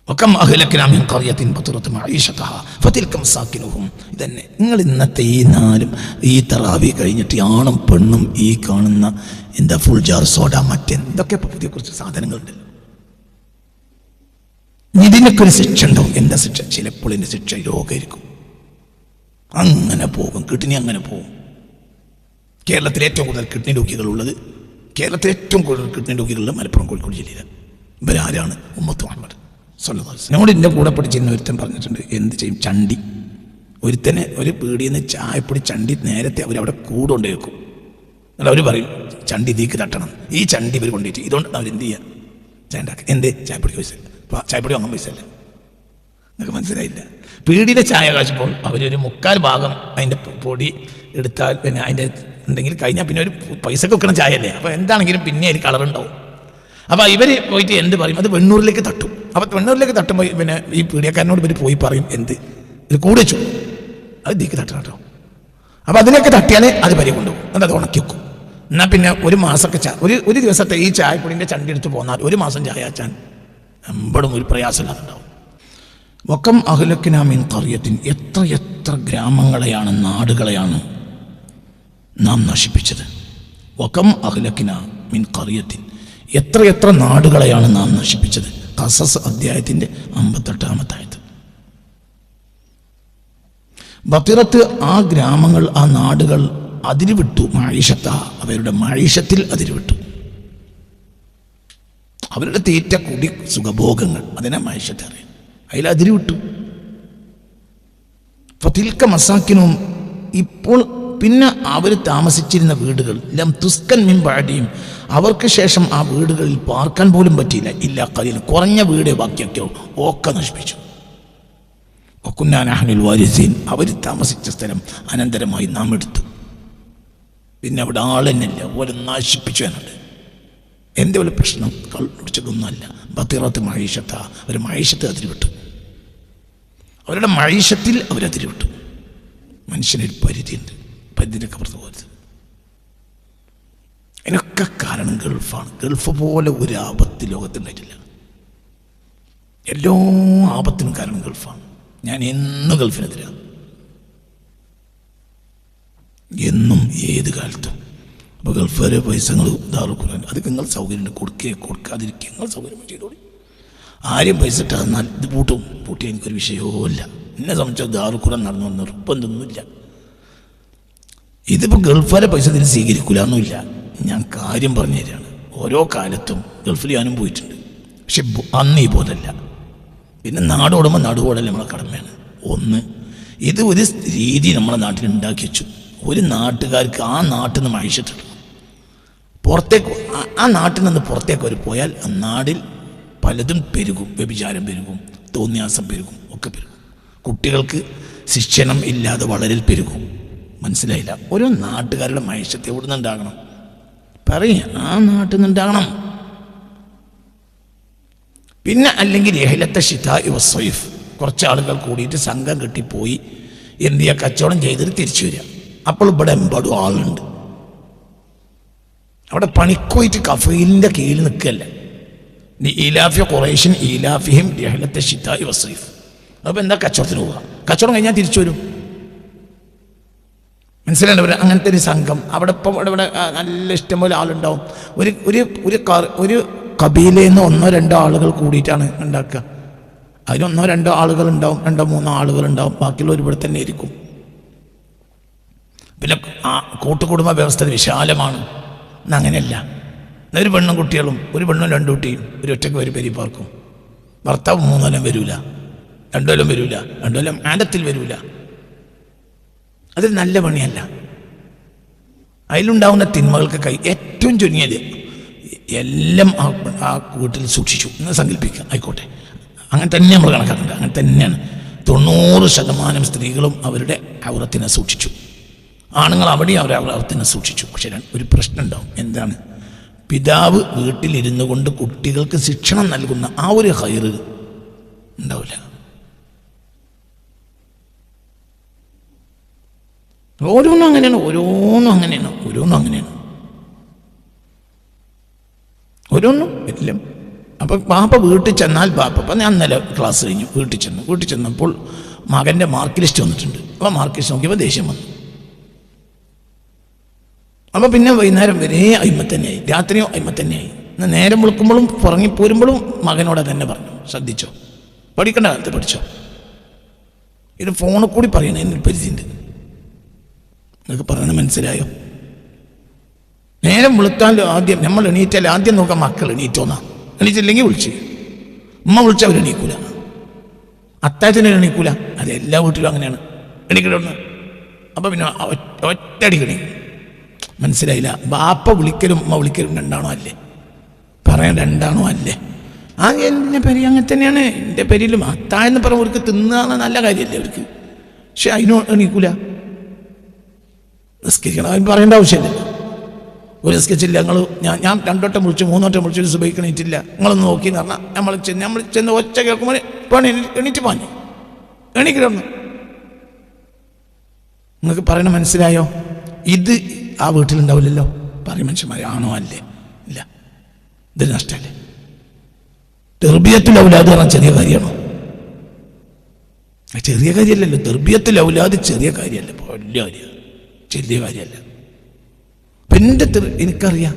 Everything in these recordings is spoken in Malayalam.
വകം അഹ്ലക്നാ മിൻ ഖറിയത്തിൻ ബതറത് മഈശതഹ ഫതിൽക മസാകിനുഹും. ഇതന്നെ നിങ്ങൾ ഇന്നത്തെ ഈ നാലും ഈ തറാവി കഴിഞ്ഞിട്ട് ആണും പെണ്ണും ഈ കാണുന്ന എന്താ ഫുൾ ജാർ സോഡ മറ്റെന്തൊക്കെ പുതിയ കുറച്ച് സാധനങ്ങളുണ്ടല്ലോ. ഇതിനൊക്കെ ഒരു ശിക്ഷ ഉണ്ടാവും. എന്താ ശിക്ഷ? ചിലപ്പോൾ എൻ്റെ ശിക്ഷ രോഗമായിരിക്കും. അങ്ങനെ പോകും, കിഡ്നി അങ്ങനെ പോകും. കേരളത്തിൽ ഏറ്റവും കൂടുതൽ കിഡ്നി രോഗികളുള്ളത്, കേരളത്തിൽ ഏറ്റവും കൂടുതൽ കിഡ്നി രോഗികളുള്ളത് മലപ്പുറം കോഴിക്കോട് ജില്ലയിലാണ്. ഇവരാരാണ്? ഉമ്മത്ത് മുഹമ്മദ് സ്വല്ലല്ലാഹു അലൈഹി വസല്ലം. ഞങ്ങൾ എൻ്റെ കൂടെ പഠിച്ചിരുന്ന ഒരുത്തൻ പറഞ്ഞിട്ടുണ്ട്, എന്ത് ചെയ്യും? ചണ്ടി ഒരുത്തനെ ഒരു പീടിയിൽ നിന്ന് ചായപ്പൊടി ചണ്ടി നേരത്തെ അവരവിടെ കൂടുകൊണ്ട് വെക്കും. എന്നിട്ട് അവർ പറയും ചണ്ടി തീക്ക് തട്ടണം. ഈ ചണ്ടി ഇവർ കൊണ്ടുപോയിട്ട് ഇതുകൊണ്ട് അവരെന്ത് ചെയ്യുക? ചായ ഉണ്ടാക്കുക. എന്ത്? ചായപ്പൊടി പൈസ ഇല്ല, ചായപ്പൊടി വാങ്ങാൻ പൈസ ഇല്ല. നിങ്ങൾക്ക് മനസ്സിലായില്ല? പീടിയിലെ ചായ കാശുമ്പോൾ അവരൊരു 3/4 ഭാഗം അതിൻ്റെ പൊടി എടുത്താൽ പിന്നെ അതിൻ്റെ എന്തെങ്കിലും കഴിഞ്ഞാൽ പിന്നെ ഒരു പൈസക്ക് വെക്കണം ചായയല്ലേ. അപ്പോൾ എന്താണെങ്കിലും പിന്നെ ഒരു കളറുണ്ടാവും. അപ്പോൾ ഇവർ പോയിട്ട് എന്ത് പറയും? അത് വെണ്ണൂറിലേക്ക് തട്ടും. അപ്പോൾ വെണ്ണൂറിലേക്ക് തട്ടുമ്പോൾ പിന്നെ ഈ പീടിയക്കാരനോട് ഇവർ പോയി പറയും, എന്ത് ഇത് കൂടെ വെച്ചു, അത് തീക്ക് തട്ടണം കേട്ടോ. അപ്പോൾ അതിലേക്ക് തട്ടിയാലേ അത് വരി കൊണ്ടുപോകും, എന്നിട്ട് അത് ഉണക്കി വെക്കും. എന്നാൽ പിന്നെ ഒരു മാസമൊക്കെ ഒരു ദിവസത്തെ ഈ ചായപ്പൊടിൻ്റെ ചണ്ടി എടുത്ത് പോന്നാൽ ഒരു മാസം ചായ അച്ചാൻ എമ്പടും ഒരു പ്രയാസമില്ലാതുണ്ടാവും. വകം അഹ്ലക്നാ മിൻ ഖറിയത്തിൻ, എത്ര ഗ്രാമങ്ങളെയാണ്, നാടുകളെയാണ് നാം നശിപ്പിച്ചത്. വകം അഹ്ലക്നാ മിൻ ഖറിയത്തിൻ, എത്ര നാടുകളെയാണ് നാം നശിപ്പിച്ചത്. ഖസസ് അധ്യായത്തിൻ്റെ 58-ാമത്തെ ആയത്ത്. ബത്തിറത്ത്, ആ ഗ്രാമങ്ങൾ, ആ നാടുകൾ അതിരുവിട്ടു. മഈശത്ത, അവരുടെ മഈശത്തിൽ അതിരുവിട്ടു. അവരുടെ തീറ്റ കുടി സുഖഭോഗങ്ങൾ, അതിനെ മഈശത്ത് അറിയാം, അതിൽ അതിരുവിട്ടു. ഫതിൽക മസാകിനും, ഇപ്പോൾ പിന്നെ അവർ താമസിച്ചിരുന്ന വീടുകൾ, ലം തുസ്കൻ മിൻ ബഅദിഹിം, അവർക്ക് ശേഷം ആ വീടുകളിൽ പാർക്കാൻ പോലും പറ്റിയില്ല. ഇല്ല ഖലീൽ, കുറഞ്ഞ വീടേ ബാക്കിയൊക്കെയോ ഒക്കെ നശിപ്പിച്ചു. വകുന്നാ നഹ്നുൽ വാരിസീൻ, അവർ താമസിച്ച സ്ഥലം അനന്തരമായി നാം എടുത്തു. പിന്നെ അവിടെ ആളെന്നില്ല, ഓരോ നശിപ്പിച്ചു എന്നുണ്ട്. എൻ്റെ ഒരു പ്രശ്നം കണ്ടുപിടിച്ചതൊന്നുമല്ല. ബത്തിറത്ത് മഈശത്ത, അവർ മഈശത്ത് അതിരുവിട്ടു. അവരുടെ മഈശത്തിൽ അവരതിരുവിട്ടു. മനുഷ്യനൊരു പരിധിയുണ്ട്, പരിധിയൊക്കെ പുറത്ത് പോകരുത്. അതിനൊക്കെ കാരണം ഗൾഫാണ്. ഗൾഫ് പോലെ ഒരു ആപത്ത് ലോകത്തുണ്ടായിട്ടില്ല. എല്ലാ ആപത്തിനും കാരണം ഗൾഫാണ്. ഞാൻ എന്നും ഗൾഫിനെതിരാണ്, എന്നും ഏത് കാലത്തും. അപ്പോൾ ഗൾഫുകാരെ പൈസകൾ ദാറുൽ ഖുർആൻ, അത് നിങ്ങൾ സൗകര്യം കൊടുക്കാതിരിക്കുക, നിങ്ങൾ സൗകര്യം ചെയ്തോളി. ആരും പൈസ ഇട്ട് തന്നാൽ ഇത് പൂട്ടിയ എനിക്കൊരു വിഷയവുമില്ല. എന്നെ സംബന്ധിച്ചാൽ ദാറുൽ ഖുർആൻ നടന്നു വന്ന നിർബന്ധമൊന്നുമില്ല. ഇതിപ്പോൾ ഗൾഫുകാരെ പൈസ ഇതിന് സ്വീകരിക്കില്ല ഒന്നുമില്ല. ഞാൻ കാര്യം പറഞ്ഞു തരികയാണ്. ഓരോ കാലത്തും ഗൾഫിൽ ഞാനും പോയിട്ടുണ്ട്, പക്ഷെ അന്ന് ഈ പോലല്ല. പിന്നെ നാടോടുമ്പോൾ നടുവോടല്ല നമ്മളെ കടമയാണ്. ഒന്ന്, ഇത് ഒരു രീതി നമ്മളെ നാട്ടിൽ ഉണ്ടാക്കി വെച്ചു. ഒരു നാട്ടുകാർക്ക് ആ നാട്ടിൽ നിന്ന് മഴിച്ചിട്ടുണ്ട്. പുറത്തേക്ക് ആ നാട്ടിൽ നിന്ന് പുറത്തേക്ക് അവർ പോയാൽ ആ നാടിൽ പലതും പെരുകും. വ്യഭിചാരം പെരുകും, തോന്നിയാസം പെരുകും, ഒക്കെ പെരുകും. കുട്ടികൾക്ക് ശിക്ഷണം ഇല്ലാതെ വളരൽ പെരുകും. മനസ്സിലായില്ല? ഓരോ നാട്ടുകാരുടെ മനുഷ്യത്തെ എവിടെ നിന്നുണ്ടാകണം പറയും, ആ നാട്ടിൽ നിന്നുണ്ടാകണം. പിന്നെ അല്ലെങ്കിൽ രഹലത്തെ ഷിതാഇ വസ്സൈഫ്, കുറച്ച് ആളുകൾ കൂടിയിട്ട് സംഘം കെട്ടിപ്പോയി എന്ത് ചെയ്യുക? കച്ചവടം ചെയ്തിട്ട് തിരിച്ചു വരിക. അപ്പോൾ ഇവിടെ എമ്പാടും ആളുണ്ട്. അവിടെ പണിക്കോയിട്ട് കഫീലിൻ്റെ കീഴിൽ നിൽക്കുകയല്ല. ഈലാഫി ഖുറൈശിൻ ഈലാഫിഹിം രഹലത്തെ ഷിതാഇ വസ്സൈഫ്. അപ്പോൾ എന്താ? കച്ചവടത്തിന് പോവുക. കച്ചവടം കഴിഞ്ഞാൽ തിരിച്ചു വരും. മനസ്സിലായില്ല? അങ്ങനത്തെ ഒരു സംഘം അവിടെ ഇപ്പം ഇവിടെ നല്ല ഇഷ്ടംപോലെ ആളുണ്ടാവും. ഒരു കബീലയിൽ നിന്ന് 1-2 ആളുകൾ കൂടിയിട്ടാണ് ഉണ്ടാക്കുക. അതിന് 1-2 ആളുകൾ ഉണ്ടാവും, 2-3 ആളുകൾ ഉണ്ടാവും, ബാക്കിയുള്ളവർ ഇവിടെ തന്നെ ഇരിക്കും. പിന്നെ ആ കൂട്ടുകുടുംബ വ്യവസ്ഥ വിശാലമാണ്. എന്നങ്ങനെയല്ല. ഒരു പെണ്ണും കുട്ടികളും, ഒരു പെണ്ണും 2 കുട്ടിയും ഒരു ഒറ്റയ്ക്ക് ഒരു പെരി പാർക്കും. ഭർത്താവ് 3 കൊല്ലം വരൂല, 2 കൊല്ലം വരൂല, 2 കൊല്ലം ആഡത്തിൽ വരൂല. അതൊരു നല്ല പണിയല്ല. അതിലുണ്ടാവുന്ന തിന്മകൾക്ക് ഏറ്റവും ചുരുങ്ങിയത് എല്ലാം ആ വീട്ടിൽ സൂക്ഷിച്ചു എന്ന് സങ്കല്പിക്കുക. ആയിക്കോട്ടെ, അങ്ങനെ തന്നെ നമ്മൾ കണക്കാക്കേണ്ടത്. അങ്ങനെ തന്നെയാണ്. 90% സ്ത്രീകളും അവരുടെ ഔറത്തിനെ സൂക്ഷിച്ചു, ആണുങ്ങൾ അവിടെ അവരുടെ ഔറത്തിനെ സൂക്ഷിച്ചു. പക്ഷെ ഒരു പ്രശ്നം ഉണ്ടാവും. എന്താണ്? പിതാവ് വീട്ടിലിരുന്നു കൊണ്ട് കുട്ടികൾക്ക് ശിക്ഷണം നൽകുന്ന ആ ഒരു ഹൈറ് ഉണ്ടാവില്ല. ഓരോന്നും അങ്ങനെയാണ്, ഓരോന്നും എല്ലാം അപ്പം ബാപ്പ വീട്ടിൽ ചെന്നാൽ ബാപ്പ അപ്പം ഞാൻ ഇന്നലെ ക്ലാസ് കഴിഞ്ഞു വീട്ടിൽ ചെന്നപ്പോൾ മകൻ്റെ മാർക്ക് ലിസ്റ്റ് വന്നിട്ടുണ്ട്. അപ്പോൾ മാർക്ക് ലിസ്റ്റ് നോക്കിയപ്പോൾ ദേഷ്യം വന്നു. അപ്പോൾ പിന്നെ വൈകുന്നേരം വരെ അയിമത്തന്നെയായി, രാത്രിയോ അയിമത്തന്നെയായി. നേരം വിളിക്കുമ്പോഴും പുറങ്ങിപ്പോരുമ്പോഴും മകനോട് തന്നെ പറഞ്ഞു, ശ്രദ്ധിച്ചോ, പഠിക്കേണ്ട കാലത്ത് പഠിച്ചോ. ഇത് ഫോണിൽ കൂടി പറയണ എന്നൊരു പരിധിയുണ്ട്. നിങ്ങൾക്ക് പറയുന്നത് മനസ്സിലായോ? നേരം വിളിച്ചാൽ ആദ്യം നമ്മൾ എണീറ്റാൽ ആദ്യം നോക്കാം മക്കൾ എണീറ്റോന്നാ. എണീറ്റില്ലെങ്കിൽ വിളിച്ച് ഉമ്മ വിളിച്ചാൽ അവർ എണീക്കൂല, അത്താഴത്തിന് എണീക്കൂല. അത് എല്ലാ വീട്ടിലും അങ്ങനെയാണ്, എണീക്കണമെന്ന്. അപ്പം പിന്നെ ഒറ്റയടിക്ക് എണീക്കും. മനസ്സിലായില്ല? ബാപ്പ വിളിക്കലും ഉമ്മ വിളിക്കലും രണ്ടാണോ അല്ലേ? പറയാൻ രണ്ടാണോ അല്ലേ? ആ എൻ്റെ പെരി അങ്ങനെ തന്നെയാണ്. എൻ്റെ പെരിയിലും അത്താഴെന്ന് പറഞ്ഞ അവർക്ക് തിന്നാണ് നല്ല കാര്യമല്ലേ അവർക്ക്. പക്ഷെ അതിനോ എണീക്കൂല. നിസ്കരിക്കണം, അതിന് പറയേണ്ട ആവശ്യമില്ലല്ലോ. ഒരു നിസ്കരിച്ചില്ല, ഞാൻ 2 വട്ടം വിളിച്ചു 3 വട്ടം വിളിച്ചു, ഒരു സുബഹിക്ക് എണീറ്റില്ല. നിങ്ങളൊന്ന് നോക്കിയെന്ന് പറഞ്ഞാൽ നമ്മൾ ചെന്ന് ഒച്ച കേൾക്കുമ്പോൾ ഇപ്പോൾ എണീറ്റ് പോഞ്ഞു എണീക്കലൊന്ന്. നിങ്ങൾക്ക് പറയണ മനസ്സിലായോ? ഇത് ആ വീട്ടിലുണ്ടാവില്ലല്ലോ. പറയും മനുഷ്യന്മാരെ, ആണോ അല്ലേ? ഇല്ല, ഇതൊരു നഷ്ടമല്ലേ? തെർബിയത്തുൽ ഔലാദ് പറഞ്ഞാൽ ചെറിയ കാര്യമാണോ? ചെറിയ കാര്യമല്ലല്ലോ. തെർബിയത്തുൽ ഔലാദ് ചെറിയ കാര്യമല്ല, വലിയ കാര്യമാണ്, ചെറിയ കാര്യമല്ല. അപ്പം എനിക്കറിയാം,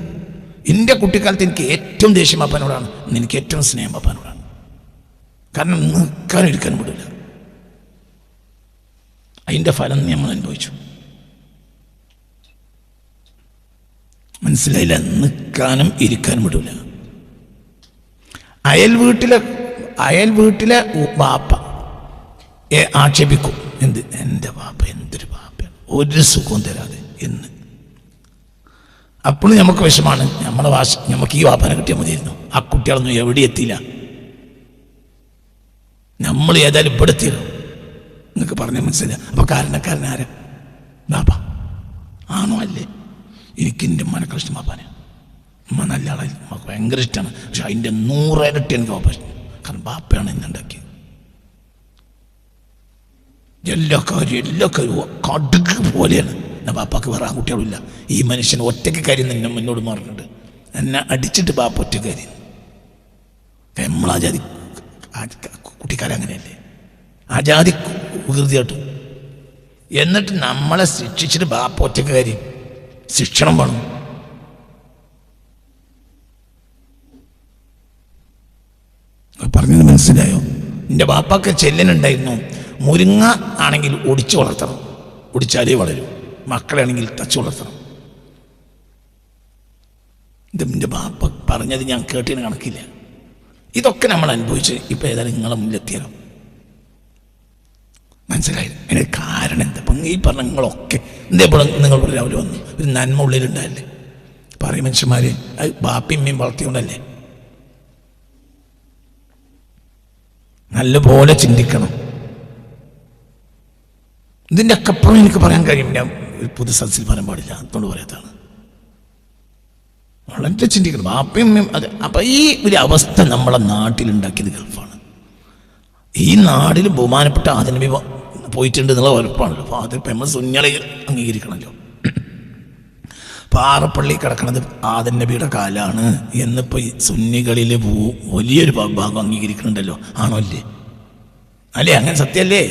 എൻ്റെ കുട്ടിക്കാലത്ത് എനിക്ക് ഏറ്റവും ദേഷ്യം അപ്പനോടാണ്, എനിക്ക് ഏറ്റവും സ്നേഹം അപ്പനോടാണ്. കാരണം നിൽക്കാനും ഇരിക്കാനും വിടില്ല. അതിൻ്റെ ഫലം നമ്മൾ അനുഭവിച്ചു. മനസ്സിലായില്ല? നിൽക്കാനും ഇരിക്കാനും വിടില്ല. അയൽ വീട്ടിലെ ബാപ്പ ആക്ഷേപിക്കും, എന്ത് എൻ്റെ ബാപ്പ എന്തൊരു ബാപ്പയാണ്, ഒരു സുഖവും തരാതെ എന്ന്. അപ്പോഴും നമുക്ക് വിഷമാണ്. നമുക്ക് ഈ വാപ്പനെ കിട്ടിയാൽ മതിയായിരുന്നു. ആ കുട്ടികളൊന്നും എവിടെ എത്തിയില്ല. നമ്മൾ ഏതായാലും ഇവിടെ എത്തിയല്ലോ. നിങ്ങൾക്ക് പറഞ്ഞാൽ മനസ്സിലായി. അപ്പോൾ കാരണക്കാരനാരാ? ബാപ്പ ആണോ അല്ലേ? എനിക്ക് എൻ്റെ ഉമ്മനേക്കാൾ ഇഷ്ടം ബാപ്പാനെ. ഉമ്മ നല്ല ആളായി, നമുക്ക് ഭയങ്കര ഇഷ്ടമാണ്. പക്ഷെ അതിൻ്റെ 100 ഇരട്ടി എനിക്ക് ബാപ്പ ഇഷ്ടം. കാരണം ബാപ്പയാണ് എന്നുണ്ടാക്കിയത്. എല്ലാ കാര്യവും കടുക് പോലെയാണ്. ബാപ്പാക്ക് വേറെ ആൺകുട്ടികളില്ല. ഈ മനുഷ്യൻ ഒറ്റയ്ക്ക് കാര്യം തന്നെ എന്നോട് പറഞ്ഞിട്ടുണ്ട്. എന്നെ അടിച്ചിട്ട് ബാപ്പ ഒറ്റ കാര്യം. നമ്മളാ ജാതി കുട്ടിക്കാരങ്ങനെയല്ലേ, ആ ജാതി വികൃതിയായിട്ടും. എന്നിട്ട് നമ്മളെ ശിക്ഷിച്ചിട്ട് ബാപ്പ ഒറ്റയ്ക്ക് കാര്യം ശിക്ഷണം വേണം. പറഞ്ഞത് മനസ്സിലായോ? എൻ്റെ ബാപ്പാക്ക് ചെല്ലനുണ്ടായിരുന്നു, മുരിങ്ങ ആണെങ്കിൽ ഒടിച്ചു വളർത്തണം, ഒടിച്ചാലേ വളരും. മക്കളാണെങ്കിൽ തച്ചു വളർത്തണം. ഇത് എൻ്റെ ബാപ്പ പറഞ്ഞത് ഞാൻ കേട്ടതിന് കണക്കില്ല. ഇതൊക്കെ നമ്മൾ അനുഭവിച്ച് ഇപ്പം ഏതായാലും നിങ്ങളെ മുന്നിലെത്തിയാലോ? മനസ്സിലായി? അതിന് കാരണം എന്താ? അപ്പം ഈ പറഞ്ഞ നിങ്ങളൊക്കെ എന്തേപ്പോഴും നിങ്ങൾ രാവിലെ വന്നു ഒരു നന്മ ഉള്ളിലുണ്ടായല്ലേ? പറയും മനുഷ്യന്മാർ, അത് ബാപ്പയും അമ്മയും വളർത്തിയോണ്ടല്ലേ? നല്ലപോലെ ചിന്തിക്കണം. ഇതിൻ്റെ ഒക്കെ അപ്പുറം എനിക്ക് പറയാൻ കഴിയും. ഞാൻ ഒരു പൊതു സദസ്സിൽ പറയാൻ പാടില്ല, അതുകൊണ്ട് പറയാത്താണ്. വളരെ ചിന്തിക്കണം. ബാപ്പയും അമ്മയും അതെ. അപ്പം ഈ ഒരു അവസ്ഥ നമ്മളെ നാട്ടിലുണ്ടാക്കിയത് ഗൾഫാണ്. ഈ നാടിൽ ബഹുമാനപ്പെട്ട ആദം നബി പോയിട്ടുണ്ട് എന്നുള്ള ഉറപ്പാണല്ലോ. അപ്പോൾ അത് ഇപ്പം നമ്മൾ സുന്നികളെ അംഗീകരിക്കണമല്ലോ. പാറപ്പള്ളി കിടക്കണത് ആദം നബിയുടെ കാലാണ് എന്നിപ്പോൾ ഈ സുന്നികളിൽ വലിയൊരു ഭാഗം അംഗീകരിക്കുന്നുണ്ടല്ലോ. ആണോ അല്ലേ? അല്ലേ? അങ്ങനെ സത്യമല്ലേ?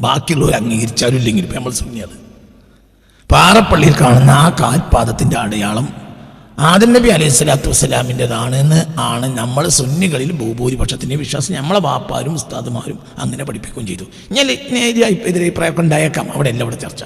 ബാക്കിയുള്ളവർ അംഗീകരിച്ചാലും ഇല്ലെങ്കിൽ ഇപ്പം നമ്മൾ സുന്നികൾ. പാറപ്പള്ളിയിൽ കാണുന്ന ആ കാൽപാദത്തിൻ്റെ അടയാളം ആദം നബി അലൈഹി സ്വലാത്തു വസ്സലാമിൻ്റെതാണെന്ന് ആണ് നമ്മൾ സുന്നികളിൽ ഭൂരിപക്ഷത്തിൻ്റെ വിശ്വാസം. നമ്മളെ ബാപ്പാരും ഉസ്താദുമാരും അങ്ങനെ പഠിപ്പിക്കുകയും ചെയ്തു. ഞാൻ എതിരഭിപ്രായമൊക്കെ ഉണ്ടായേക്കാം, അവിടെ എല്ലാം ഇവിടെ ചർച്ച.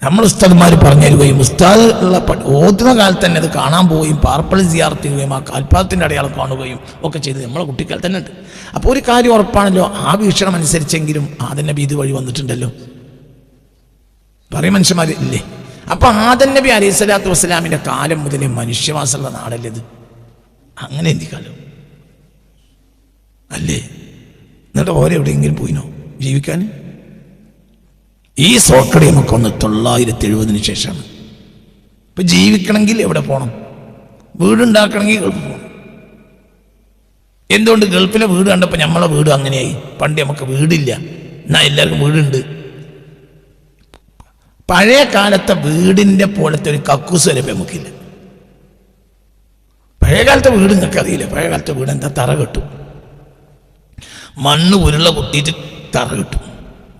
നമ്മൾ ഉസ്താദുമാർ പറഞ്ഞു തരികയും ഉസ്താദ് ഉള്ള ഓതുന്ന കാലത്ത് തന്നെ അത് കാണാൻ പോവുകയും പാറപ്പള്ളി സിയാറത്ത് ചെയ്യുകയും ആ കാൽപാദത്തിൻ്റെ അടയാളം കാണുകയും ഒക്കെ ചെയ്ത് നമ്മളെ കുട്ടിക്കാലത്ത് തന്നെ ഉണ്ട്. അപ്പോൾ ഒരു കാര്യം ഉറപ്പാണല്ലോ, ആ വീക്ഷണം അനുസരിച്ചെങ്കിലും ആദം നബി ഇതുവഴി വന്നിട്ടുണ്ടല്ലോ. പറയും മനുഷ്യന്മാർ ഇല്ലേ? അപ്പൊ ആദം നബി അലൈഹി സ്വലാത്തു വസ്സലാമിന്റെ കാലം മുതലേ മനുഷ്യവാസമുള്ള നാടല്ലേ ഇത്? അങ്ങനെ എന്തിക്കാലം അല്ലേ? എന്നിട്ട് ഓരോ എവിടെയെങ്കിലും പോയിനോ ജീവിക്കാൻ? ഈ സോക്കടി നമുക്കൊന്ന് 970 ശേഷമാണ്. ഇപ്പൊ ജീവിക്കണമെങ്കിൽ എവിടെ പോകണം? വീടുണ്ടാക്കണമെങ്കിൽ ഗൾഫ് പോകണം. എന്തുകൊണ്ട്? ഗൾഫിലെ വീട് കണ്ടപ്പോൾ നമ്മളെ വീട് അങ്ങനെയായി. പണ്ട് നമുക്ക് വീടില്ല, എന്നാ എല്ലാവർക്കും വീടുണ്ട്. പഴയ കാലത്തെ വീടിൻ്റെ പോലത്തെ ഒരു കക്കൂസ് വരെ നമുക്കില്ല. പഴയ പഴയകാലത്തെ വീട് നിങ്ങൾക്ക് അറിയില്ല. പഴയകാലത്തെ വീട് എന്താ? തറ കെട്ടും, മണ്ണ് ഉരുള കുത്തിയിട്ട് തറ കെട്ടും.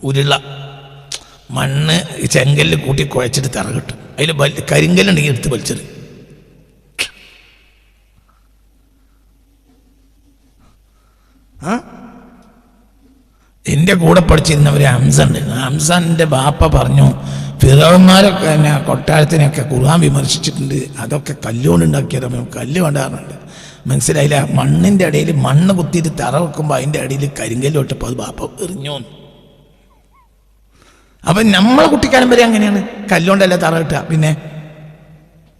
ഉരുള മണ്ണ് ചെങ്കല്ല് കൂട്ടി കുഴച്ചിട്ട് തറ കെട്ടും. അതിൽ കരിങ്കല്ലുണ്ടെങ്കിൽ എടുത്ത് വലിച്ചത്. എൻ്റെ കൂടെ പഠിച്ചിരുന്നവർ ഹംസൻ ഉണ്ടായിരുന്നു. ഹംസാൻ്റെ ബാപ്പ പറഞ്ഞു, ഫിറൗന്മാരൊക്കെ എന്നെ കൊട്ടാരത്തിനൊക്കെ ഖുർആൻ വിമർശിച്ചിട്ടുണ്ട്, അതൊക്കെ കല്ലുകൊണ്ട് ഉണ്ടാക്കിയത്. കല്ല് വേണ്ടാറുണ്ട്. മനസ്സിലായില്ല? മണ്ണിൻ്റെ ഇടയിൽ മണ്ണ് കുത്തിയിട്ട് തറ വെക്കുമ്പോൾ അതിൻ്റെ ഇടയിൽ കരിങ്കല്ല് ഇട്ടപ്പോൾ അത് ബാപ്പ എറിഞ്ഞു. അപ്പം നമ്മളെ കുട്ടിക്കാലം വരെ അങ്ങനെയാണ്. കല്ലുകൊണ്ടല്ല തറ കെട്ടുക, പിന്നെ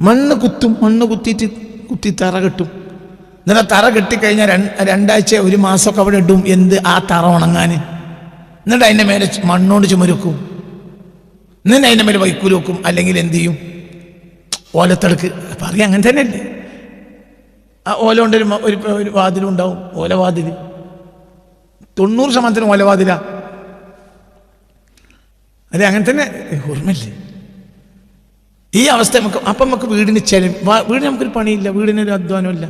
മണ്ണ് കുത്തും. മണ്ണ് കുത്തി തറ കെട്ടും. എന്നിട്ട് തറ കെട്ടിക്കഴിഞ്ഞാൽ 2 ആഴ്ച 1 മാസമൊക്കെ അവിടെ ഇടും. എന്ത്? ആ തറ ഉണങ്ങാൻ. എന്നിട്ട് അതിൻ്റെ മേലെ മണ്ണോട് ചുമര് വെക്കും. എന്നിട്ട് അതിൻ്റെ മേലെ വൈക്കൂല് വെക്കും. അല്ലെങ്കിൽ എന്ത് ചെയ്യും? ഓലത്തടുക്ക് പറയാം. അങ്ങനെ തന്നെയല്ലേ? ആ ഓല കൊണ്ട് ഒരു വാതിലും ഉണ്ടാവും. ഓലവാതിൽ 90% ഓലവാതിലാ. അല്ലെ? അങ്ങനെ തന്നെ. ഓർമ്മയില്ലേ ഈ അവസ്ഥ? നമുക്ക് വീടിന് വീടിന് നമുക്കൊരു പണിയില്ല, വീടിനൊരു അധ്വാനമില്ല.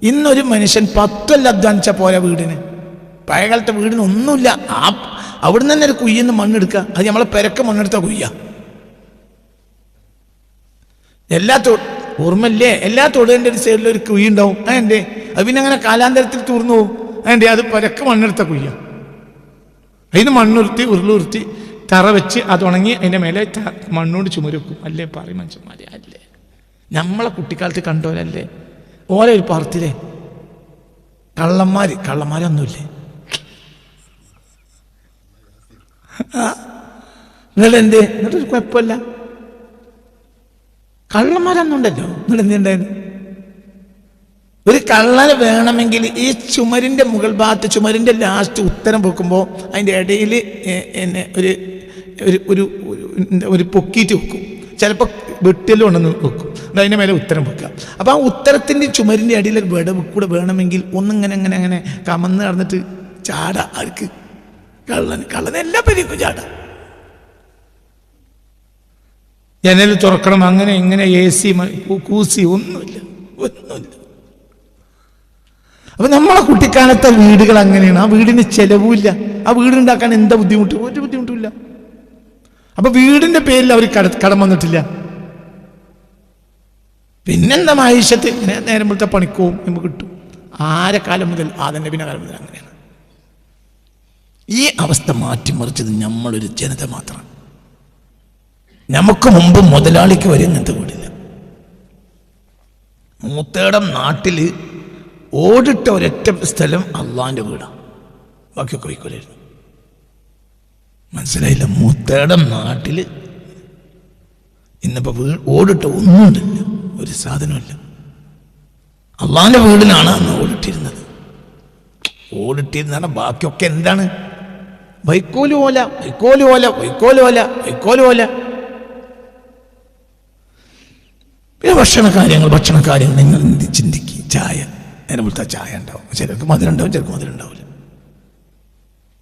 ഇന്നൊരു മനുഷ്യൻ 10 കൊല്ലം അധ്വാനിച്ചാൽ പോരാ വീടിന്. പഴയകാലത്തെ വീടിന് ഒന്നുമില്ല. അവിടുന്ന് തന്നെ ഒരു കുയ്യെന്ന് മണ്ണെടുക്കുക. അത് നമ്മളെ പെരക്ക മണ്ണെടുത്ത കുയ്യ. ഓർമ്മല്ലേ? എല്ലാ തൊടേൻ്റെ ഒരു സൈഡിൽ ഒരു കുയ്യ ഉണ്ടാവും. അതിൻ്റെ അത് പിന്നെ അങ്ങനെ കാലാന്തരത്തിൽ തുറന്നു പോകും. അതിൻ്റെ അത് പെരക്ക മണ്ണെടുത്ത കുയ്യ. അതിന് മണ്ണുരുത്തി ഉരുളുരുത്തി തറ വെച്ച് അത് ഉണങ്ങി അതിൻ്റെ മേലെ മണ്ണോട് ചുമര് വെക്കും. അല്ലേ? പറയും മനുഷ്യന്മാരെ. അല്ലേ? നമ്മളെ കുട്ടിക്കാലത്ത് കണ്ടോലല്ലേ ഓരോ ഒരു പാർത്തില്ലേ? കള്ളന്മാരൊന്നുമില്ലേ? നിങ്ങളെന്തേ? എന്നിട്ടൊരു കുഴപ്പമില്ല. കള്ളന്മാരൊന്നുണ്ടല്ലോ. നിങ്ങളെന്തുണ്ടായിരുന്നു? ഒരു കള്ളന് വേണമെങ്കിൽ ഈ ചുമരിൻ്റെ മുകൾ ഭാഗത്ത്, ചുമരിൻ്റെ ലാസ്റ്റ് ഉത്തരം വെക്കുമ്പോൾ അതിൻ്റെ ഇടയിൽ എന്നെ ഒരു പൊക്കിയിട്ട് വെക്കും. ചിലപ്പോൾ വെട്ടിലും ഉണ്ടെന്ന് വെക്കും. അതിൻ്റെ മേലെ ഉത്തരം വെക്കുക. അപ്പോൾ ആ ഉത്തരത്തിൻ്റെ ചുമരിൻ്റെ ഇടയിൽ ഒരു വിടവ് കൂടെ വേണമെങ്കിൽ അങ്ങനെ കമന്ന് നടന്നിട്ട് ചാട. ആർക്ക്? കള്ളന് എല്ലാ പേരും ചാട. ജനൽ തുറക്കണം, അങ്ങനെ ഇങ്ങനെ AC കൂസി ഒന്നുമില്ല. അപ്പൊ നമ്മളെ കുട്ടിക്കാലത്തെ വീടുകൾ അങ്ങനെയാണ്. ആ വീടിന് ചെലവുമില്ല. ആ വീടുണ്ടാക്കാൻ എന്താ ബുദ്ധിമുട്ട്? ഒരു ബുദ്ധിമുട്ടില്ല. അപ്പൊ വീടിന്റെ പേരിൽ അവർ കടം വന്നിട്ടില്ല. പിന്നെന്താ മഹീഷത്ത്? ഇങ്ങനെ നേരമ്പഴത്തെ പണിക്കവും നമുക്ക് കിട്ടും. ആരെക്കാലം മുതൽ? ആദം നബിയുടെ കാലം മുതൽ അങ്ങനെയാണ്. ഈ അവസ്ഥ മാറ്റിമറിച്ചത് നമ്മളൊരു ജനത മാത്രമാണ്. നമുക്ക് മുമ്പ് മുതലാളിക്ക് വരെ ഇങ്ങനത്തെ വീടില്ല. മൂത്തേടം നാട്ടിൽ ഓടിട്ട ഒരൊറ്റ സ്ഥലം അള്ളാന്റെ വീടാണ്. ബാക്കിയൊക്കെ വയ്ക്കൂലായിരുന്നു. മനസ്സിലായില്ല? മൂത്തേടം നാട്ടിൽ ഇന്നിപ്പോ ഓടിട്ട ഒന്നുമില്ല, ഒരു സാധനമില്ല. അള്ളാന്റെ വീടിലാണ് അന്ന് ഓടിട്ടിരുന്നത്. ഓടിട്ടിരുന്നാണ് ബാക്കിയൊക്കെ എന്താണ്? വൈക്കോല് ഓല. പിന്നെ ഭക്ഷണ കാര്യങ്ങൾ നിങ്ങൾ എന്ത് ചിന്തിക്കുക? ചായ, നേരത്തെ ചായ ഉണ്ടാവും. ചിലർക്ക് മധുരം ഉണ്ടാവും, ചിലർക്ക് മധുരം ഉണ്ടാവില്ല.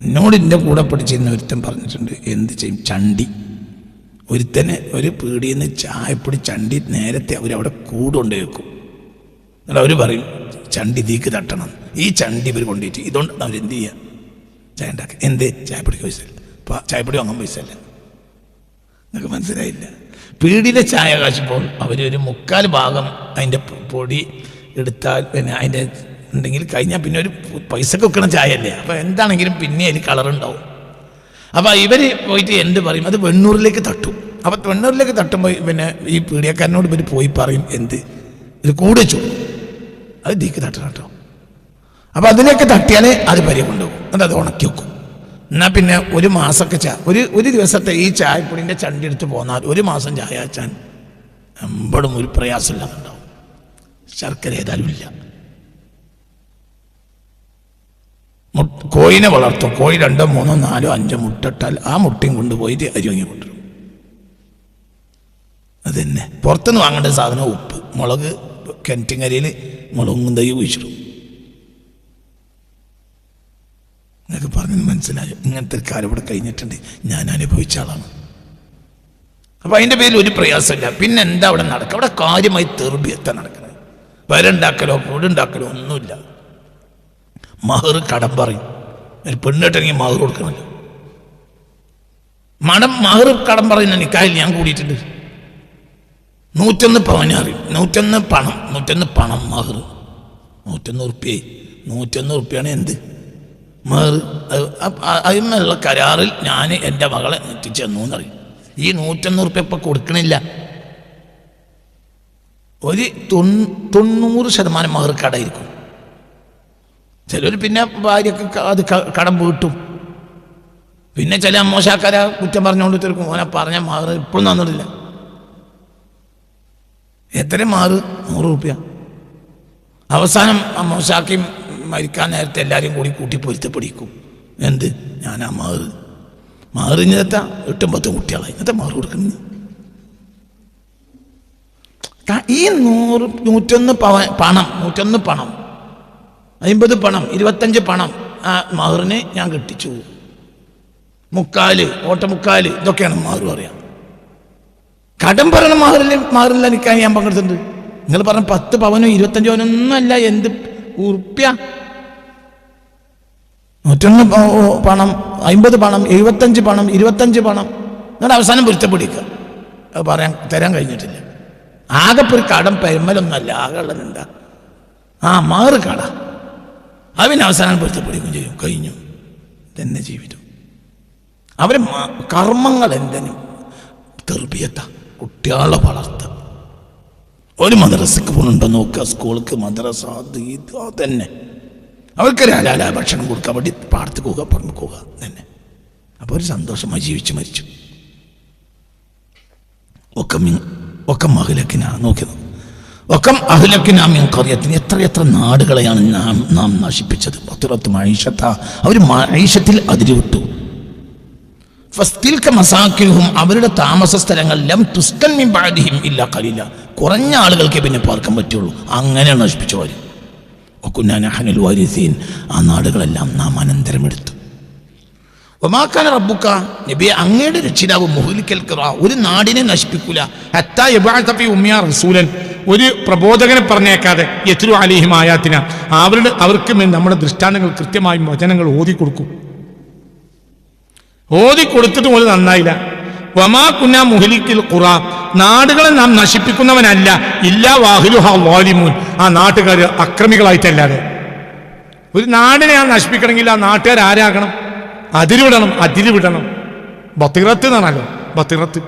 എന്നോട് എൻ്റെ കൂടെ പഠിച്ചിരുന്ന ഒരുത്തൻ പറഞ്ഞിട്ടുണ്ട്, എന്ത് ചെയ്യും? ചണ്ടി. ഒരുത്തനെ ഒരു പീടിയിൽ നിന്ന് ചായപ്പൊടി ചണ്ടി നേരത്തെ അവരവിടെ കൂടുകൊണ്ട് വെക്കും. എന്നാൽ അവർ പറയും ചണ്ടി തീക്ക് തട്ടണം. ഈ ചണ്ടി ഇവർ കൊണ്ടിട്ട് ഇതുകൊണ്ട് അവരെന്ത് ചെയ്യുക? ചായ ഉണ്ടാക്കുക. എന്ത്? ചായപ്പൊടിക്ക് പൈസ ഇല്ല. അപ്പോൾ ചായപ്പൊടി വാങ്ങാൻ പൈസ ഇല്ല. നിങ്ങൾക്ക് മനസ്സിലായില്ല? പീടിയിലെ ചായ കാശിപ്പോൾ അവരൊരു 3/4 ഭാഗം അതിൻ്റെ പൊടി എടുത്താൽ പിന്നെ അതിൻ്റെ ഉണ്ടെങ്കിൽ കഴിഞ്ഞാൽ പിന്നെ ഒരു പൈസക്ക് വെക്കണ ചായ അല്ലേ. അപ്പോൾ എന്താണെങ്കിലും പിന്നെ അതിൽ കളറുണ്ടാവും. അപ്പോൾ ഇവർ പോയിട്ട് എന്ത് പറയും? അത് വെണ്ണൂറിലേക്ക് തട്ടും. അപ്പോൾ വെണ്ണൂറിലേക്ക് തട്ടുമ്പോൾ പിന്നെ ഈ പീടിയക്കാരനോട് ഇവർ പോയി പറയും, എന്ത്? ഇത് കൂടെ വെച്ചു, അത് തീക്ക് തട്ടണം കേട്ടോ. അപ്പോൾ അതിലേക്ക് തട്ടിയാൽ അത് പരിയെ കൊണ്ടുപോകും. അത് ഉണക്കി വെക്കും. എന്നാൽ പിന്നെ ഒരു മാസമൊക്കെ ഒരു ദിവസത്തെ ഈ ചായപ്പൊടിൻ്റെ ചണ്ടി എടുത്ത് പോന്നാൽ 1 മാസം ചായ വെച്ചാൽ എമ്പോഴും ഒരു പ്രയാസമില്ലാതുണ്ടാവും. ശർക്കര ഏതായാലും ഇല്ല. കോഴിനെ വളർത്തും. കോഴി 2, 3, 4, 5 മുട്ടിട്ടാൽ ആ മുട്ടയും കൊണ്ടുപോയിട്ട് അരി വാങ്ങി കൊണ്ടുവരും. അത് തന്നെ. പുറത്തുനിന്ന് വാങ്ങേണ്ട സാധനം ഉപ്പ്, മുളക്. കിണറ്റിങ്ങരയിൽ മുളകും തൈ കുഴിച്ചിടും. എന്നൊക്കെ പറഞ്ഞത് മനസ്സിലായോ? ഇങ്ങനത്തെ ഒരു കാര്യം ഇവിടെ കഴിഞ്ഞിട്ടുണ്ട്. ഞാൻ അനുഭവിച്ച ആളാണ്. അപ്പം അതിൻ്റെ പേരിൽ ഒരു പ്രയാസമില്ല. പിന്നെ എന്താ അവിടെ നടക്കുക? അവിടെ കാര്യമായി തെർബിയത്താണ് നടക്കുന്നത്. വരണ്ടാക്കലോ വീടുണ്ടാക്കലോ ഒന്നുമില്ല. മഹർ കടം പറയും. ഒരു പെണ്ണിട്ടെങ്കിൽ മഹർ കൊടുക്കണമല്ലോ. മഹർ കടം പറയുന്ന നിക്കാഹിൽ ഞാൻ കൂടിയിട്ടുണ്ട്. 101 പവന് അറിയും. 101 പണം മഹർ. 101 ഉറുപ്പ്യ. 101 ഉറുപ്പ്യാണ് എന്ത് മഹർ. അതിന്മേലുള്ള കരാറിൽ ഞാൻ എൻ്റെ മകളെ എത്തിച്ചു തന്നു എന്നറിയും. ഈ 101 ഉറുപ്പ്യ ഇപ്പം കൊടുക്കണില്ല. ഒരു 90% മഹർ കടയിരിക്കും. ചിലർ പിന്നെ ഭാര്യക്ക് അത് കടം വീട്ടും. പിന്നെ ചില അമ്മോശാക്കാരെ കുറ്റം പറഞ്ഞുകൊണ്ട് തീർക്കും. ഓനെ പറഞ്ഞ മഹർ ഇപ്പോഴും തന്നിട്ടില്ല. എത്ര മഹർ? 100 ഉറുപ്പ്യ. അവസാനം അമ്മോശാക്കി മരിക്കാൻ നേരത്തെ എല്ലാവരും കൂടി കൂട്ടി പൊരുത്തപ്പെടിക്കും. എന്ത്? ഞാൻ ആ മഹർ ഇന്നത്തെ 8-10 കുട്ടികളാണ് ഇന്നത്തെ മഹർ കൊടുക്കുന്നത്. ഈ 101 പണം 50 പണം 25 പണം ആ മഹറിന് ഞാൻ കെട്ടിച്ചു. ഓട്ടമുക്കാല് ഇതൊക്കെയാണ് മഹർ പറയാം. കടം പറയണ മഹറില്ല നിൽക്കാൻ ഞാൻ പങ്കെടുത്തിട്ടുണ്ട്. നിങ്ങൾ പറഞ്ഞ 10 പവനോ 25 പവനൊന്നും അല്ല. എന്ത് ഉറുപ്പ്യ? 101 പണം 50 പണം 75 പണം 25 പണം. നിങ്ങളുടെ അവസാനം പൊരുത്തപ്പെടിക്കുക. അത് തരാൻ കഴിഞ്ഞിട്ടില്ല. ആകെ ഒരു കടം പെരുമലൊന്നല്ല. ആകെ ഉള്ളതെന്താ? മഹർ കട. അവന് അവസാനം പൊരുത്തപ്പെടുകയും ചെയ്യും. കഴിഞ്ഞു. തന്നെ ജീവിതം. അവരെ കർമ്മങ്ങൾ എന്തെങ്കിലും തെർബിയത്ത കുട്ടികളെ വളർത്ത. ഒരു മദ്രസക്ക് പോകുന്നുണ്ടോ നോക്കുക. സ്കൂൾക്ക് മദ്രസ തന്നെ. അവർക്ക് ഹലാല ഭക്ഷണം കൊടുക്കാൻ വേണ്ടി പ്രാർത്ഥിക്കുക പഠിക്കുക തന്നെ. അപ്പോൾ ഒരു സന്തോഷമായി ജീവിച്ച് മരിച്ചു. ഒക്കെ മഹലക്കിനാ നോക്കിയത്. ഒക്കെ അഹ്ലക്കിനാമിൻ ഖറിയത്തിന് എത്ര നാടുകളെയാണ് നാം നശിപ്പിച്ചത്. പത്തുറത്ത് മൈഷത്ത അവർ മൈഷത്തിൽ അതിരുവിട്ടു. ഫസ്തിൽക മസാക്കിനുഹും അവരുടെ താമസ സ്ഥലങ്ങൾ ലം തുസ്കൻ മിൻ ബഅദിഹിം ഇല്ലാ ഖലീല കുറഞ്ഞ ആളുകൾക്ക് പിന്നെ പാർക്കാൻ പറ്റുള്ളൂ. അങ്ങനെ നശിപ്പിച്ചവർ. വകുന്നാ നഹ്നുൽ വാരിസീൻ ആ നാടുകളെല്ലാം നാം അനന്തരമെടുത്തു. വമാക്കാന റബ്ബുക നബിയെ അങ്ങയുടെ രക്ഷിതാവ് മുഹ്ലിക്കൽ ഖുറ ഒരു നാടിനെ നശിപ്പിക്കൂല ഹത്താ യബഅത ഫീ ഉമ്മിയ റസൂലൻ ഒരു പ്രബോധകനെ പറഞ്ഞേക്കാതെ യത്ലു അലൈഹിം ആയാത്തിന അവർക്ക് നമ്മുടെ ദൃഷ്ടാന്തങ്ങൾ കൃത്യമായി വചനങ്ങൾ ഓതി കൊടുക്കും. ഓതി കൊടുത്തിട്ടും ഒരു നന്നായില്ല. വമാ കുന്നാ മുഹ്ലിക്കൽ ഖുറ നാടുകളെ നാം നശിപ്പിക്കുന്നവനല്ല ഇല്ലാ വാഹിലുഹാ വാലിമൂൻ ആ നാട്ടുകാർ അക്രമികളായിട്ടല്ലാതെ. ഒരു നാടിനെ ഞാൻ നശിപ്പിക്കണമെങ്കിൽ ആ നാട്ടുകാർ ആരാകണം? അതിരുവിടണം. ബത്തിറത്ത് എന്നാണല്ലോ. ബത്തിറത്ത്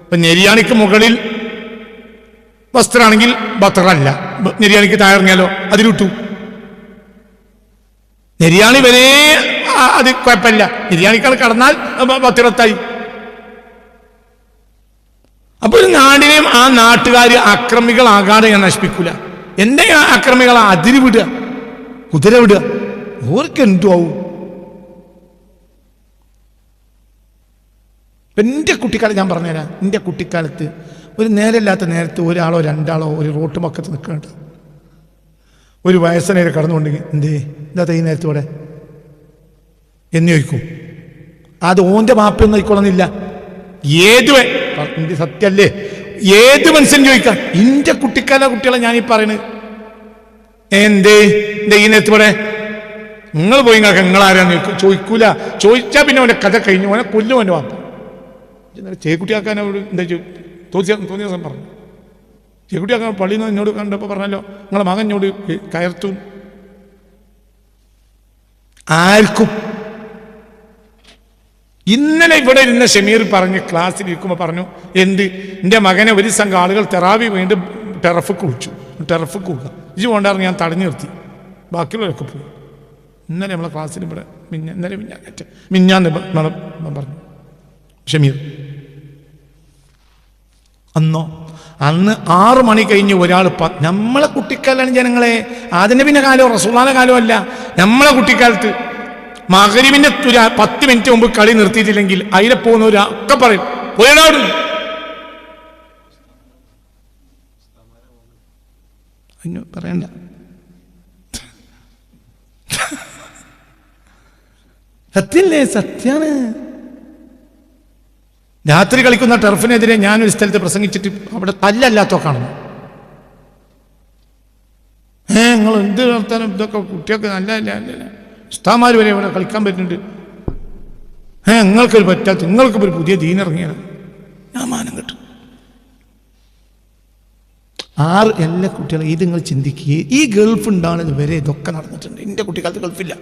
ഇപ്പൊ നെരിയാണിക്ക് മുകളിൽ വസ്ത്രമാണെങ്കിൽ ബത്തറല്ല. നെരിയാണിക്ക് താഴെറിഞ്ഞാലോ അതിലിട്ടു. നെരിയാണി വരെ അത് കുഴപ്പമില്ല. നെരിയാണിക്കാണ് കടന്നാൽ ബത്തിറത്തായി. അപ്പൊ ഒരു നാടിനെയും ആ നാട്ടുകാർ അക്രമികളാകാതെ ഞാൻ നശിപ്പിക്കൂല. എന്റെ അക്രമികളെ അതിരുവിടുക, കുതിര വിടുക. ഓർക്ക് എന്തു ആവും? എൻ്റെ കുട്ടിക്കാലത്ത് ഞാൻ പറഞ്ഞുതരാം. എൻ്റെ കുട്ടിക്കാലത്ത് ഒരു നേരമില്ലാത്ത നേരത്ത് ഒരാളോ രണ്ടാളോ ഒരു റോട്ട് പക്കത്ത് നിൽക്കുന്നുണ്ട്. ഒരു വയസ്സനേരെ കടന്നുകൊണ്ടെങ്കിൽ എന്താ ഈ നേരത്തെ ഇവിടെ എന്ന് ചോദിക്കും. അത് ഓൻ്റെ മാപ്പൊന്നും ആയിക്കൊള്ളുന്നില്ല. എൻ്റെ സത്യല്ലേ ഏത് മനുഷ്യൻ ചോദിക്കാം. എൻ്റെ കുട്ടികളെ ഞാനീ പറയണത്. എന്താ ഈ നേരത്തെ ഇവിടെ നിങ്ങൾ പോയി നിങ്ങളാരാന്ന് ചോദിക്കൂല. ചോദിച്ചാൽ പിന്നെ അവൻ്റെ കഥ കഴിഞ്ഞു. അവനെ കൊല്ലും അവൻ്റെ വാപ്പ. ചേക്കുട്ടിയാക്കാൻ അവിടെ എന്താ തോന്നിയ ദിവസം പറഞ്ഞു. ചേക്കുട്ടിയാക്കാൻ പള്ളിയിൽ നിന്ന് എന്നോട് കണ്ടപ്പോൾ പറഞ്ഞല്ലോ നിങ്ങളെ മകൻ എന്നോട് കയർത്തു. ആർക്കും ഇന്നലെ ഇവിടെ ഇരുന്ന ഷമീർ പറഞ്ഞ് ക്ലാസ്സിൽ ഇരിക്കുമ്പോൾ പറഞ്ഞു എൻ്റെ മകനെ ഒരു സംഘം ആളുകൾ തെറാവി വേണ്ടി ടെറഫ് കുളിച്ചു. ഇത് കൊണ്ടാണ് ഞാൻ തടഞ്ഞു നിർത്തി. ബാക്കിയുള്ളവരൊക്കെ പോയി. ഇന്നലെ നമ്മളെ ക്ലാസ്സിൽ ഇവിടെ മിഞ്ഞാന്ന് പറഞ്ഞു ഷമീർ. അന്ന് 6 മണി കഴിഞ്ഞ് ഒരാൾ നമ്മളെ കുട്ടിക്കാലാണ് ജനങ്ങളെ. അതിന് പിന്നെ കാലം റസൂലുള്ളാഹിന്റെ കാലമല്ല. നമ്മളെ കുട്ടിക്കാലത്ത് മഗ്‌രിബിന്റെ 10 മിനിറ്റ് മുമ്പ് കളി നിർത്തിയിട്ടില്ലെങ്കിൽ അതിലെ പോകുന്നവരൊക്കെ പറയും പോയടാട്. പറയണ്ട. സത്യല്ലേ? സത്യാണ്. രാത്രി കളിക്കുന്ന ടർഫിനെതിരെ ഞാനൊരു സ്ഥലത്ത് പ്രസംഗിച്ചിട്ട് അവിടെ തല്ലല്ലാത്തോ കാണുന്നു. നിങ്ങൾ എന്ത് നടത്താനും ഇതൊക്കെ കുട്ടികൾക്ക് നല്ല ഉസ്താമാർ വരെ ഇവിടെ കളിക്കാൻ പറ്റുന്നുണ്ട്. നിങ്ങൾക്കൊരു പറ്റാത്ത, നിങ്ങൾക്ക് ഒരു പുതിയ ദീനിറങ്ങിയാണ്. ഞാൻ മാനം കിട്ടും. 6 എല്ലാ കുട്ടികളും ഇത് നിങ്ങൾ ചിന്തിക്കുക. ഈ ഗൾഫ് ഉണ്ടാകുന്നത് വരെ ഇതൊക്കെ നടന്നിട്ടുണ്ട്. എൻ്റെ കുട്ടിക്കാലത്ത് ഗൾഫില്ല.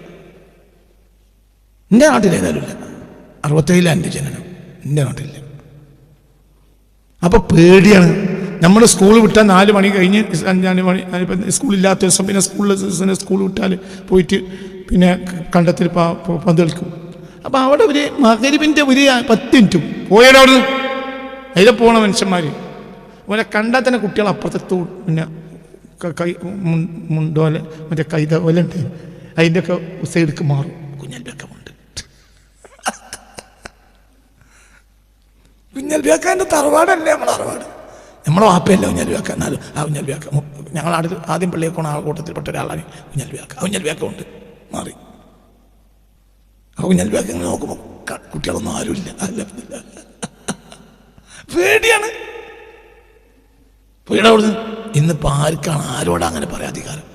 എൻ്റെ നാട്ടിലേതായാലും ഇല്ല. 67 എൻ്റെ ജനനം. എൻ്റെ നാട്ടിലില്ല. അപ്പൊ പേടിയാണ്. നമ്മൾ സ്കൂൾ വിട്ടാൽ 4 മണി കഴിഞ്ഞ് 5 മണി സ്കൂളില്ലാത്ത ദിവസം പിന്നെ സ്കൂൾ വിട്ടാൽ പോയിട്ട് പിന്നെ കണ്ടത്തിൽ പന്ത് കളിക്കും. അപ്പം അവിടെ ഒരു മഗ്‌രിബിൻ്റെ ഒരു 10 മിനിറ്റും പോയാലും അവിടെ അതിലെ പോണ മനുഷ്യന്മാർ ഓലെ കണ്ടാൽ തന്നെ കുട്ടികൾ അപ്പുറത്തെത്തു. പിന്നെ കൈ മുണ്ടോലെ മറ്റേ കൈത ഓല ഉണ്ട്, അതിൻ്റെ ഒക്കെ സൈഡിലേക്ക് മാറും. കുഞ്ഞൽബേക്ക ഉണ്ട്. കുഞ്ഞൽബേക്കാൻ്റെ തറവാടല്ലേ നമ്മളെ തറവാട്. നമ്മളെ വാപ്പയല്ല കുഞ്ഞൽബേക്ക. എന്നാലും ആ കുഞ്ഞൽബേക്ക ഞങ്ങളാട് ആദ്യം പള്ളിയേക്കോണ ആൾക്കൂട്ടത്തിൽപ്പെട്ട ഒരാളാണ് കുഞ്ഞൽബേക്ക. ആ കുഞ്ഞൽബേക്ക ഉണ്ട് മാറി. ആ കുഞ്ഞൽബേക്ക ഇങ്ങനെ നോക്കുമ്പോൾ കുട്ടികളൊന്നും ആരുമില്ല. അല്ല പേടിയാണ്. പേടവിടുന്ന് ഇന്നിപ്പോൾ ആർക്കാണ് ആരോട് അങ്ങനെ പറയാൻ അധികാരം?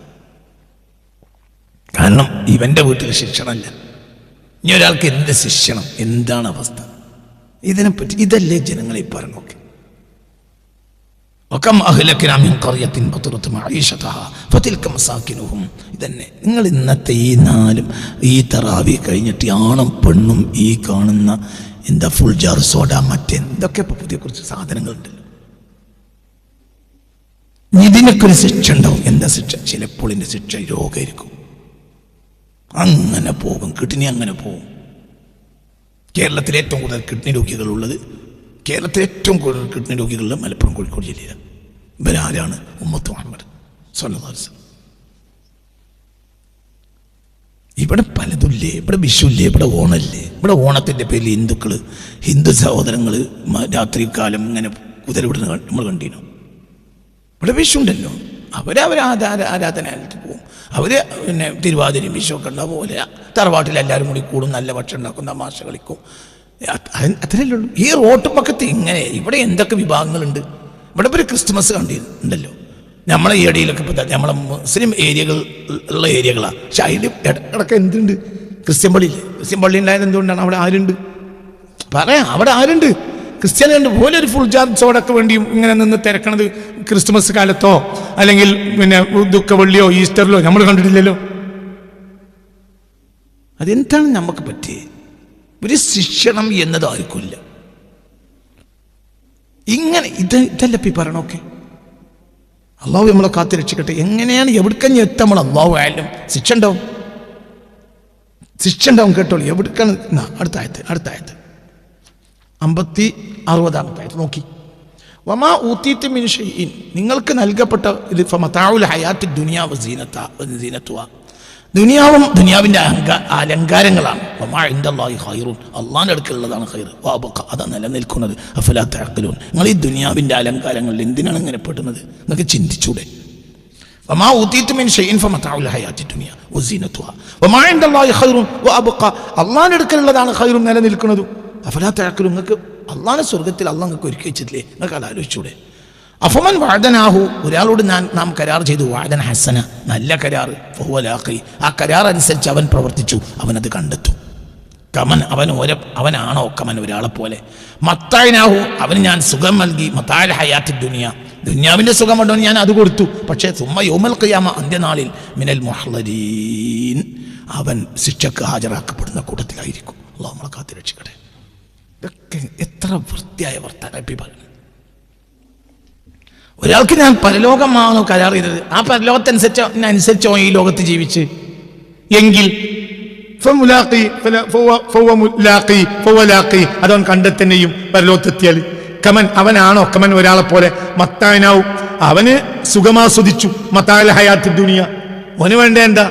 കാരണം ഇവൻ്റെ വീട്ടിൽ ശിക്ഷണമല്ല. ഇനി ഒരാൾക്ക് എന്ത് ശിക്ഷണം? എന്താണ് അവസ്ഥ? ഇതിനെപ്പറ്റി ഇതല്ലേ ജനങ്ങളെ പറഞ്ഞോക്കെ. ഇതന്നെ നിങ്ങൾ ഇന്നത്തെ ഈ 4 ഈ തറാവി കഴിഞ്ഞിട്ട് ആണും പെണ്ണും ഈ കാണുന്ന എന്താ ഫുൾ ജാർ സോഡ മറ്റെന്തൊക്കെ പുതിയ കുറച്ച് സാധനങ്ങളുണ്ടല്ലോ. ഇതിനൊക്കെ ഒരു ശിക്ഷ ഉണ്ടാവും. എന്താ ശിക്ഷ? ചിലപ്പോൾ ഇതിൻ്റെ ശിക്ഷ രോഗമായിരിക്കും. അങ്ങനെ പോകും, കിഡ്നി അങ്ങനെ പോകും. കേരളത്തിൽ ഏറ്റവും കൂടുതൽ കിഡ്നി രോഗികളുള്ളത്, കേരളത്തിൽ ഏറ്റവും കൂടുതൽ കിഡ്നി രോഗികളുള്ള മലപ്പുറം കോഴിക്കോട് ജില്ലയിലാണ്. ഇവരാരാണ്? ഉമ്മത്ത് മുഹമ്മദ് സ്വല്ലല്ലാഹു അലൈഹി വസല്ലം. ഇവിടെ പലതുമില്ലേ, ഇവിടെ വിഷുല്ലേ, ഇവിടെ ഓണല്ലേ. ഇവിടെ ഓണത്തിൻ്റെ പേരിൽ ഹിന്ദു സഹോദരങ്ങൾ രാത്രി കാലം ഇങ്ങനെ കുതിരവിടുന്ന നമ്മൾ കണ്ടിരുന്നു. ഇവിടെ വിഷുണ്ടല്ലോ, ആരാധനാലയത്തിൽ പോകും. അവർ പിന്നെ തിരുവാതിരയും വിഷുവൊക്കെ ഉണ്ടാവും. പോലെ തറവാട്ടിലെല്ലാവരും കൂടി കൂടും, നല്ല ഭക്ഷണം ഉണ്ടാക്കും, തമാശ കളിക്കും. അത്രയല്ലേ ഉള്ളൂ. ഈ റോട്ട് പക്കത്ത് ഇങ്ങനെ ഇവിടെ എന്തൊക്കെ വിഭാഗങ്ങളുണ്ട്. ഇവിടെ ഇപ്പോൾ ഒരു ക്രിസ്മസ് കണ്ടിരുന്നുണ്ടല്ലോ. നമ്മളെ ഈ ഇടയിലൊക്കെ ഇപ്പോൾ നമ്മളെ മുസ്ലിം ഏരിയകൾ ഉള്ള ഏരിയകളാണ്. പക്ഷെ അതിൽ ഇടക്കിടക്ക് എന്തുണ്ട്? ക്രിസ്ത്യൻ പള്ളിയില്ലേ? ക്രിസ്ത്യൻ പള്ളി ഉണ്ടായത് എന്തുകൊണ്ടാണ്? അവിടെ ആരുണ്ട് പറയാം? അവിടെ ആരുണ്ട്? ക്രിസ്ത്യാനിയുണ്ട്. പോലെ ഒരു ഫുൾ ചാർജ് സോഡൊക്കെ വേണ്ടി ഇങ്ങനെ നിന്ന് തിരക്കണത് ക്രിസ്മസ് കാലത്തോ അല്ലെങ്കിൽ പിന്നെ ദുഃഖവെള്ളിയോ ഈസ്റ്ററിലോ നമ്മൾ കണ്ടിട്ടില്ലല്ലോ. അതെന്താണ് നമുക്ക് പറ്റിയത്? ഒരു ശിക്ഷണം എന്നത് ആർക്കുമില്ല. ഇങ്ങനെ ഇതല്ല ഇപ്പം പറയണമൊക്കെ. അള്ളാഹു നമ്മളെ കാത്തു രക്ഷിക്കട്ടെ. എങ്ങനെയാണ് എവിടേക്കഞ്ഞ് എത്താൻ നമ്മൾ അള്ളാഹു ആയാലും ശിക്ഷ ഉണ്ടാവും. കേട്ടോളൂ. എവിടേക്കാണ്? അടുത്ത ആയത്ത് 50-60 നോക്കി. വമാ ഊതീതു മിൻ ഷൈഇൻ, നിങ്ങൾക്ക് നൽകപ്പെട്ട ഇത് ഫമതാഉൽ ഹയാത്തി ദുനിയാ വസീനത്തുഹാ, ദുനിയാവും ദുനിയാവിൻ്റെ അലങ്കാരങ്ങളാണ്. വമാ ഇൻദല്ലാഹി ഖൈറുൻ, അള്ളാഹിൻ്റെ അടുക്കലുള്ളതാണ് ഖൈർ. വഅബ്ഖ, അതാണ് നിലനിൽക്കുന്നത്. അഫലാ തഅഖിലൂൻ, നിങ്ങൾ ഈ ദുനിയാവിൻ്റെ അലങ്കാരങ്ങളിൽ എന്തിനാണ് ഇങ്ങനെ പെടുന്നത്? നിങ്ങൾക്ക് ചിന്തിച്ചൂടെ? വമാ ഊതീതു മിൻ ഷൈഇൻ ഫമതാഉൽ ഹയാത്തി ദുനിയാ വസീനത്തുഹാ വമാ ഇൻദല്ലാഹി ഖൈറുൻ വഅബ്ഖ, അള്ളാഹിൻ്റെ അടുക്കലുള്ളതാണ് ഖൈറും നിലനിൽക്കുന്നത്. അഫലാ തഅഖിലൂൻ, നിങ്ങൾക്ക് അള്ളാഹിന്റെ സ്വർഗത്തിൽ അള്ളാഹ് നിങ്ങൾക്ക് ഒരുക്കി വെച്ചിട്ടില്ലേ? നിങ്ങൾക്ക് അത് ആലോചിച്ചൂടെ? അഫമൻ വഅദനാഹു, ഒരാളോട് നാം കരാർ ചെയ്തു, വഅദൻ ഹസന, നല്ല കരാർ, ഫഹുവ ലാഖി, ആ കരാർ അനുസരിച്ച് അവൻ പ്രവർത്തിച്ചു, അവനത് കണ്ടെത്തും. കമൻ, അവനാണോ കമൻ ഒരാളെ പോലെ. മത്തായിനാഹു, അവന് ഞാൻ സുഖം നൽകി, മത്താൽ ഹയാത്തി ദുനിയ, ദുനിയാവിൻ്റെ സുഖം കൊണ്ടവന് ഞാൻ അത് കൊടുത്തു. പക്ഷേ സുമ്മ യൗമൽ ഖിയാമ, അന്ത്യനാളിൽ മിനൽ മുഹ്ളരീൻ, അവൻ ശിക്ഷക്ക് ഹാജരാക്കപ്പെടുന്ന കൂട്ടത്തിലായിരിക്കും. അല്ലാഹു നമ്മളെ കാത്തു രക്ഷിക്കട്ടെ. ഇതൊക്കെ എത്ര വൃത്തിയായ വർത്തമാനം പറയുന്നത്. ഒരാൾക്ക് ഞാൻ പരലോകമാണോ കരാർ ചെയ്തത്, ആ പരലോകത്തനുസരിച്ചോ ഈ ലോകത്ത് ജീവിച്ച് എങ്കിൽ അതവൻ കണ്ടെത്തന്നെയും പരലോകത്തെത്തിയാൽ. കമൻ, അവനാണോ കമൻ ഒരാളെ പോലെ. മത്താനാവും, അവന് സുഖമാസ്വദിച്ചു, മത്താൽ ഹയാത്തി ദുനിയ, അവന് വേണ്ട എന്താ?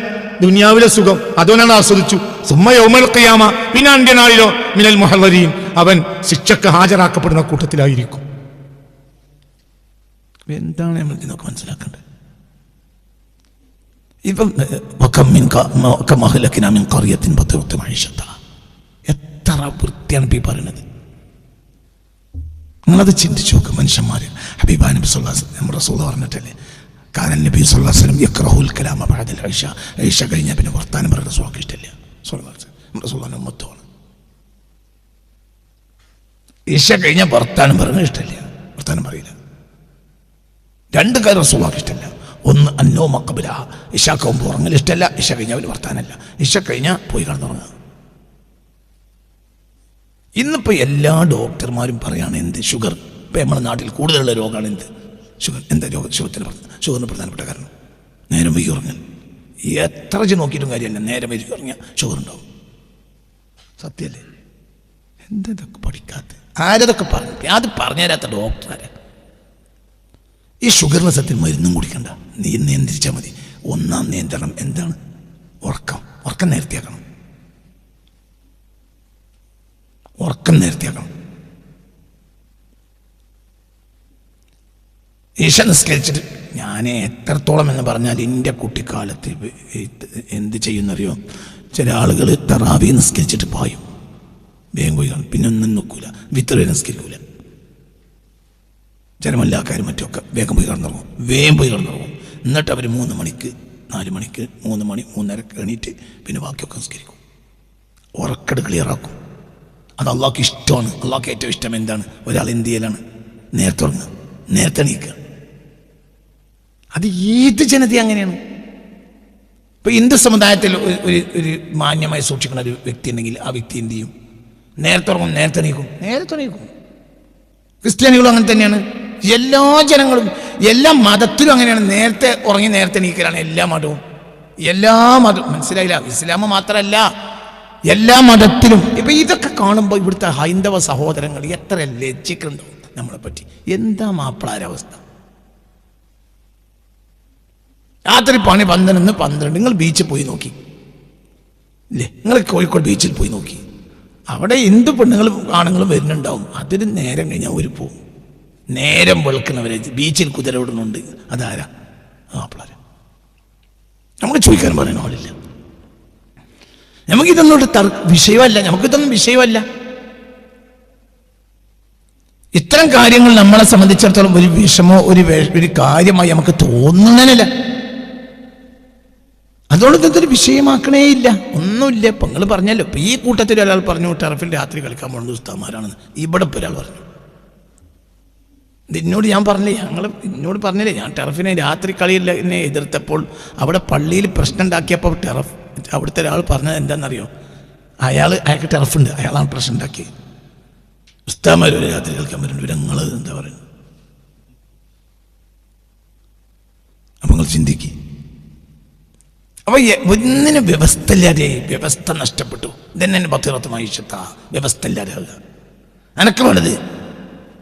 ദുനിയാവിലെ സുഖം, അതവനാണ് ആസ്വദിച്ചു. സുമ്മ യൗമൽ ഖിയാമ, പിന്നെ അന്ത്യനാളിലോ മിനൽ മുഹ്ളരീൻ, അവൻ ശിക്ഷക്ക് ഹാജരാക്കപ്പെടുന്ന കൂട്ടത്തിലായിരിക്കും. എന്താണ് നമ്മൾ ഇതിനൊക്കെ മനസ്സിലാക്കേണ്ടത്? ഇപ്പം എത്ര വൃത്തിയാണ് ഈ പറയുന്നത്. നിങ്ങളത് ചിന്തിച്ചു നോക്ക്. മനുഷ്യന്മാർ ഹബീബാ നബി സല്ലല്ലാഹു അലൈഹി വസല്ലം നമ്മുടെ റസൂൽ പറഞ്ഞിട്ടല്ലേ, കാനൻ നബി സല്ലല്ലാഹു അലൈഹി വസല്ലം യക്റഹുൽ കലാമ ബഅദൽ ഇശ. ഇശ കഴിഞ്ഞാൽ പിന്നെ വർത്താനം പറയുന്ന റസൂലുള്ളാഹിക്ക് ഇഷ്ടമില്ല. നമ്മുടെ റസൂലുള്ളാഹിന്റെ ഉമ്മത്താണ്. ഇശ കഴിഞ്ഞാൽ വർത്താനം പറയുന്നത് ഇഷ്ടമില്ല, വർത്താനം പറയില്ല. രണ്ട് കാര്യം റസൂലുള്ളാഹിക്ക് ഇഷ്ടമല്ല. ഒന്ന് അന്നോ മക്കബില, ഇശാക്കാവുമ്പോൾ ഉറങ്ങൽ ഇഷ്ടമല്ല, ഇശ കഴിഞ്ഞാൽ അവർ വർത്താനല്ല, ഇശ കഴിഞ്ഞാൽ പോയി കിടന്നുറങ്ങുക. ഇന്നിപ്പോൾ എല്ലാ ഡോക്ടർമാരും പറയാണ് എന്ത് ഷുഗർ. ഇപ്പം നമ്മുടെ നാട്ടിൽ കൂടുതലുള്ള രോഗമാണ് എന്ത് ഷുഗർ. എന്താ ഷുഗറിന് പ്രധാനപ്പെട്ട കാരണം നേരം വൈകി ഉറങ്ങൽ. എത്ര നോക്കിയിട്ടും കാര്യമല്ല, നേരം വൈകി ഉറങ്ങിയാൽ ഷുഗർ ഉണ്ടാവും. സത്യമല്ലേ? എന്തൊക്കെ പഠിക്കാത്ത ആരതൊക്കെ പറഞ്ഞു? അത് പറഞ്ഞു തരാത്ത ഡോക്ടർമാരെ. ഈ ഷുഗറിന് സത്യം മരുന്നും കുടിക്കണ്ട, നീ നിയന്ത്രിച്ചാൽ മതി. ഒന്നാം നിയന്ത്രണം എന്താണ്? ഉറക്കം നേരത്തെയാക്കണം. ഉറക്കം നേരത്തെയാക്കണം. ഈശ നിസ്കരിച്ചിട്ട് ഞാൻ എത്രത്തോളം എന്ന് പറഞ്ഞാൽ എൻ്റെ കുട്ടിക്കാലത്ത് എന്ത് ചെയ്യുന്നറിയോ, ചില ആളുകൾ തറാവി നിസ്കരിച്ചിട്ട് പായും, വേഗം പോയി കാണും, പിന്നെ ഒന്നും നോക്കൂല, വിത്തറ് നിസ്കരിക്കൂല. ജനമല്ലാക്കാരും മറ്റൊക്കെ വേഗം പോയി കിടന്നുറങ്ങും. എന്നിട്ട് അവർ 3 മണിക്ക് 4 മണിക്ക് 3 മണി 3:30 എണീറ്റ് പിന്നെ ബാക്കിയൊക്കെ നിസ്കരിക്കും. ഉറക്കട് ക്ലിയറാക്കും. അത് അള്ളാഹ്ക്ക് ഇഷ്ടമാണ്. അള്ളാഹ്ക്ക് ഏറ്റവും ഇഷ്ടം എന്താണ്? ഒരാൾ എന്ത് ചെയ്യലാണ്? നേരത്തെ ഉറങ്ങുക, നേരത്തെ എണീക്കുക. അത് ഏത് ജനത അങ്ങനെയാണ്. ഇപ്പം ഹിന്ദു സമുദായത്തിൽ ഒരു മാന്യമായി സൂക്ഷിക്കുന്ന ഒരു വ്യക്തി ഉണ്ടെങ്കിൽ ആ വ്യക്തി എന്ത് ചെയ്യും? നേരത്തെ ഉറങ്ങും, നേരത്തെ എണീക്കും. ക്രിസ്ത്യാനികളും അങ്ങനെ തന്നെയാണ്. എല്ലാ ജനങ്ങളും എല്ലാ മതത്തിലും അങ്ങനെയാണ്. നേരത്തെ ഉറങ്ങി നേരത്തെ എണീക്കലാണ് എല്ലാ മതവും. മനസ്സിലായില്ല? ഇസ്ലാം മാത്രമല്ല, എല്ലാ മതത്തിലും. ഇപ്പം ഇതൊക്കെ കാണുമ്പോൾ ഇവിടുത്തെ ഹൈന്ദവ സഹോദരങ്ങൾ എത്ര ലജ്ജിക്കുന്നുണ്ടാവും നമ്മളെ പറ്റി. എന്താ മാപ്പിളാരവസ്ഥ? രാത്രി 12 നിങ്ങൾ ബീച്ചിൽ പോയി നോക്കി ഇല്ലേ? നിങ്ങൾ കോഴിക്കോട് ബീച്ചിൽ പോയി നോക്കി, അവിടെ എന്ത് പെണ്ണുങ്ങളും ആണുങ്ങളും വരുന്നുണ്ടാവും. അതിന് നേരം കഴിഞ്ഞാൽ ഒരു പോവും. നേരം വെളുക്കുന്നവരെ ബീച്ചിൽ കുതിര വിടുന്നുണ്ട്. അതാരാ? മാപ്പിളാര. നമുക്ക് ചോദിക്കാൻ പറയാൻ ആളില്ല. നമുക്കിതൊന്നും വിഷയമല്ല. ഇത്തരം കാര്യങ്ങൾ നമ്മളെ സംബന്ധിച്ചിടത്തോളം ഒരു വിഷമോ ഒരു കാര്യമായി നമുക്ക് തോന്നുന്നതിനല്ല. അതുകൊണ്ട് ഇതൊരു വിഷയമാക്കണേ ഇല്ല, ഒന്നുമില്ല. ഇപ്പം നിങ്ങൾ പറഞ്ഞല്ലോ, ഇപ്പം ഈ കൂട്ടത്തിൽ ഒരാൾ പറഞ്ഞു ടർഫിൽ രാത്രി കളിക്കാൻ പോകുന്നത് ഉസ്താദ്മാരാണെന്ന്. ഇവിടെ ഇപ്പോൾ ഒരാൾ പറഞ്ഞു. എന്നോട് പറഞ്ഞില്ലേ ഞാൻ ടർഫിനെ രാത്രി കളിയിൽ എന്നെ എതിർത്തപ്പോൾ അവിടെ പള്ളിയിൽ പ്രശ്നം ഉണ്ടാക്കിയപ്പോൾ അവിടുത്തെ ഒരാൾ പറഞ്ഞത് എന്താണെന്നറിയോ? അയാൾക്ക് ടർഫുണ്ട്, അയാളാണ് പ്രശ്നം ഉണ്ടാക്കിയത്. ഉസ്താദ്മാർ ഒരു രാത്രി കളിക്കാൻ പറ്റുന്നുണ്ട്, ഞങ്ങൾ എന്താ പറയുക? അപ്പം നിങ്ങൾ ചിന്തിക്കുക. അപ്പോൾ ഒന്നിനും വ്യവസ്ഥ ഇല്ലാതെ വ്യവസ്ഥ നഷ്ടപ്പെട്ടു. ഇതന്നെ ബത്തിറത്തുമായി വ്യവസ്ഥ ഇല്ലാതെ ആവുക. എനക്ക് വേണ്ടത്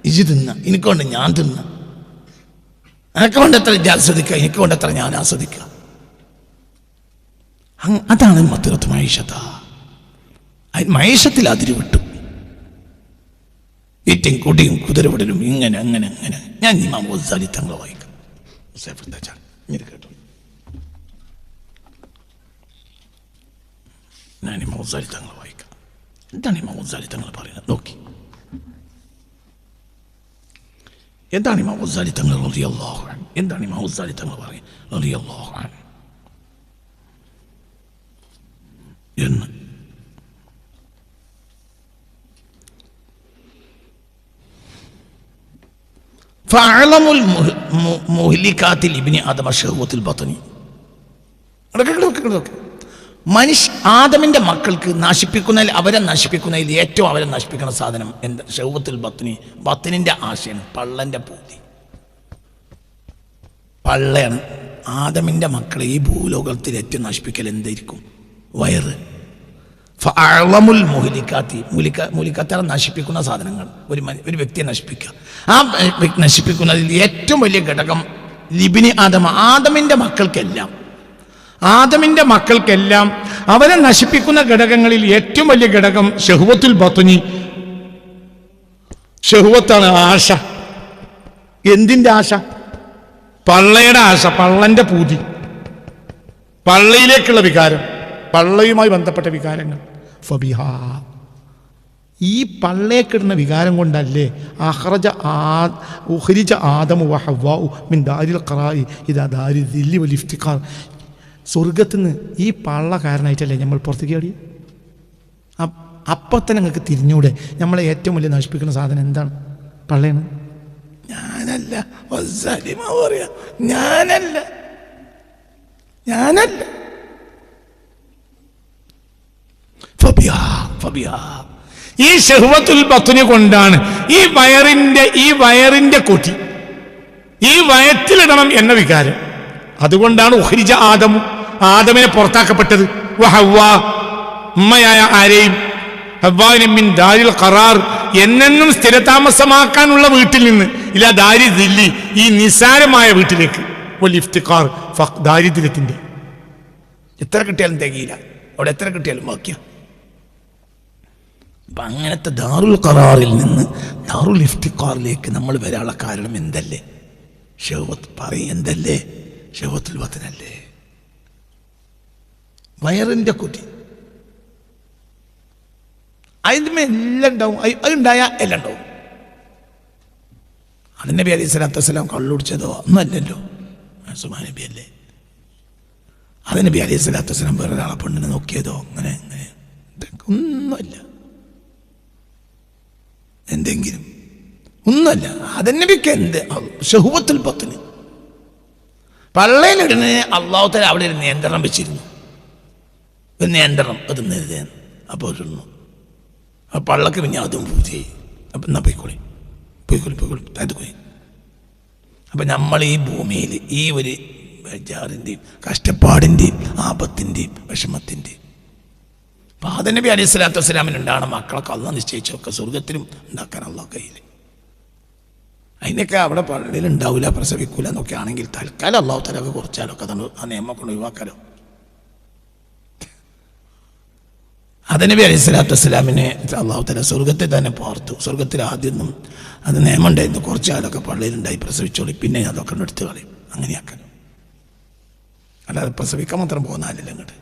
ഇജ് തിന്ന, എനിക്ക് വേണ്ട ഞാൻ തിന്ന. എനക്ക് വേണ്ടത്ര ഇജ് ആസ്വദിക്കുക, എനിക്ക് വേണ്ടത്ര ഞാൻ ആസ്വദിക്കുക. അതാണ് ബത്തിറത്ത് മൈഷത്ത. മൈഷത്തിൽ അതിര് വിട്ടു. ഈറ്റും കുടിയും കുതിരവിടലും ഇങ്ങനെ അങ്ങനെ. ഞാൻ ഇമാം ഗസാലി തങ്ങളെ വായിക്കാം. കേട്ടോ, ഞാൻ ഇമാം ഗസാലി തങ്ങളെ വായിക്കാം. എന്താണ് ഇമാം ഗസാലി തങ്ങൾ പറയുന്നത് നോക്കി. എന്താണ് ഇമാം ഗസാലി തങ്ങൾ റളിയല്ലാഹു അൻഹു? എന്താണ് ഇമാം ഗസാലി തങ്ങൾ പറയുന്നത് റളിയല്ലാഹു അൻഹു എന്ന്? ഫഅലമുൽ മുഹ്ലികാത്തിൽ ഇബ്നി ആദമ ശഹവത്തുൽ ബത്നി. ആദമിന്റെ മക്കൾക്ക് അവരെ നശിപ്പിക്കുന്നതിൽ ഏറ്റവും അവരെ നശിപ്പിക്കുന്ന സാധനം എന്താ? ശഹവത്തുൽ ബത്നി. ബത്നിന്റെ ആശയാണ്, പള്ളന്റെ പൂതി. പള്ളയാണ്. ആദമിന്റെ മക്കളെ ഈ ഭൂലോകത്തിൽ ഏറ്റവും നശിപ്പിക്കൽ എന്തായിരിക്കും? വയറ്. ഫഅലമുൽ മുഹ്ലികാത്തി. മുഹ്ലികാത്ത് നശിപ്പിക്കുന്ന സാധനങ്ങൾ, ഒരു വ്യക്തിയെ നശിപ്പിക്കുക. ആ നശിപ്പിക്കുന്നതിൽ ഏറ്റവും വലിയ ഘടകം ലിബ്നി ആദമ. ആദമിന്റെ മക്കൾക്കെല്ലാം അവരെ നശിപ്പിക്കുന്ന ഘടകങ്ങളിൽ ഏറ്റവും വലിയ ഘടകം ശഹ്വത്തുൽ ബത്നി. ശഹ്വത്താണ്, ആശ. എന്തിന്റെ ആശ? പള്ളയുടെ ആശ, പള്ളന്റെ പൂതി, പള്ളയിലേക്കുള്ള വികാരം, പള്ളയുമായി ബന്ധപ്പെട്ട വികാരങ്ങൾ. ഫബിഹാ, ഈ പള്ളേക്കിടുന്ന വികാരം കൊണ്ടല്ലേ ഉഖ്രിജ ആദമു വ ഹവ്വാഉ മിൻ ദാരിൽ ഖറാഇ ഇദാ ദാരി ദില്ലി വൽ ഇഫ്തിഖാർ. സ്വർഗത്തിൽ നിന്ന് ഈ പള്ള കാരണമായിട്ടല്ലേ നമ്മൾ പുറത്തേക്ക് ചാടി? അപ്പം തന്നെ നിങ്ങൾക്ക് തിരിഞ്ഞൂടെ? നമ്മളെ ഏറ്റവും വലിയ നശിപ്പിക്കുന്ന സാധനം എന്താണ്? പള്ളയാണ്. ഞാനല്ല പറയാ, ഞാനല്ല. ഈ ശഹ്വത്തുൽ ബത്നി കൊണ്ടാണ് ഈ വയറിന്റെ കൊതി, ഈ വയറ്റിലിടണം എന്ന വികാരം. അതുകൊണ്ടാണ് ഉഖ്രിജ ആദമിനെ പുറത്താക്കപ്പെട്ടത്. വഹവ്വാ, ഉമ്മയായ ആരെയും, ഹവ്വാഇനെ മിൻ ദാരിൽ ഖറാർ, എന്നെന്നും സ്ഥിരതാമസമാക്കാനുള്ള വീട്ടിൽ നിന്ന് ഇലാ ദാരി ദില്ലി, ഈ നിസാരമായ വീട്ടിലേക്ക്, വൽ ഇഫ്തിഖാർ, ദാരിദ്ര്യത്തിന്റെ. എത്ര കിട്ടിയാലും തികയില്ല, അവിടെ എത്ര കിട്ടിയാലും ബാക്കിയാ. അപ്പം അങ്ങനത്തെ ദാറുൽ ഖറാറിൽ നിന്ന് ദാറുൽ ഇഫ്തിഖാറിലേക്ക് നമ്മൾ വരാനുള്ള കാരണം എന്തല്ലേ? എന്തല്ലേ? ശഹ്വത്തുൽ ബത്നല്ലേ, വയറിൻ്റെ കൊതി. അതിന്മേ എല്ലാം ഉണ്ടാവും. അതുണ്ടായാൽ എല്ലാം ഉണ്ടാവും. അത് നബി അലൈഹി സ്വലാത്തു വസ്സലാം കള്ളുടിച്ചതോ ഒന്നുമല്ലല്ലോ, സുബ്ഹാന നബി അല്ലേ. അത് നബി അലൈഹി സ്വലാത്തു വസ്സലാം വേറെ ഒരാളെ പെണ്ണിനെ നോക്കിയതോ അങ്ങനെ ഒന്നുമല്ല. എന്തെങ്കിലും ഒന്നുമല്ല. അതന്നബിക്ക് എന്ത് ശഹ്വത്തുൽ ബത്നി, പള്ളയിലിടുന്നതിന് അള്ളാഹു തആല അവിടെ ഒരു നിയന്ത്രണം വെച്ചിരുന്നു. ഒരു നിയന്ത്രണം, അത് നേരുതേന്ന്. അപ്പോൾ ഇടുന്നു, ആ പള്ളക്ക് പിന്നെ അതും പൂജ ചെയ്യും. അപ്പം എന്നാ പോയിക്കോളി അത് പോയി. അപ്പം നമ്മൾ ഈ ഭൂമിയിൽ ഈ ഒരു ബേജാറിൻ്റെയും കഷ്ടപ്പാടിൻ്റെയും ആപത്തിൻ്റെയും വിഷമത്തിൻ്റെയും, അപ്പം ആദം നബി അലൈഹി സ്വലാത്തു വസ്സലാമിനുണ്ടാണ് മക്കളൊക്കെ അള്ളാഹ് നിശ്ചയിച്ചൊക്കെ സ്വർഗത്തിലും ഉണ്ടാക്കാൻ അള്ളാഹ് കയ്യിൽ. അതിനൊക്കെ അവിടെ പള്ളിയിൽ ഉണ്ടാവില്ല, പ്രസവിക്കൂല എന്നൊക്കെ ആണെങ്കിൽ തൽക്കാലം അള്ളാഹു തആല കുറച്ചാലൊക്കെ അതാണ് ആ നിയമം കൊണ്ട് ഒഴിവാക്കാലോ. ആദം നബി അലൈഹി സ്വലാത്തു വസ്സലാമിനെ അള്ളാഹു തആല സ്വർഗത്തിൽ തന്നെ പാർത്തു. സ്വർഗത്തിൽ ആദ്യമൊന്നും അത് നിയമം ഉണ്ടായിരുന്നു, കുറച്ചാലൊക്കെ പള്ളിയിലുണ്ടായി പ്രസവിച്ചോളി, പിന്നെ അതൊക്കെ എടുത്ത് കളയും. അങ്ങനെയാക്കാനും, അല്ലാതെ പ്രസവിക്കാൻ മാത്രം പോകുന്നാലല്ല ഇങ്ങോട്ട്.